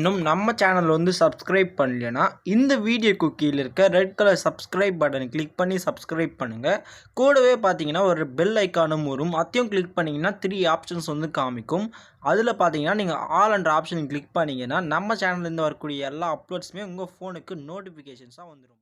இன்னும் நம்ம சேனல் வந்து சப்ஸ்கிரைப் பண்ணலைன்னா இந்த வீடியோக்கு கீழே இருக்க ரெட் கலர் சப்ஸ்கிரைப் பட்டனை கிளிக் பண்ணி சப்ஸ்கிரைப் பண்ணுங்கள். கூடவே பார்த்தீங்கன்னா ஒரு பெல் ஐக்கானும் வரும், அதையும் கிளிக் பண்ணிங்கன்னா 3 ஆப்ஷன்ஸ் வந்து காமிக்கும். அதில் பார்த்தீங்கன்னா நீங்கள் ஆல் என்ற ஆப்ஷன் கிளிக் பண்ணிங்கன்னா நம்ம சேனல்லேருந்து வரக்கூடிய எல்லா அப்லோட்ஸுமே உங்கள் ஃபோனுக்கு நோட்டிஃபிகேஷன்ஸாக வந்துடும்.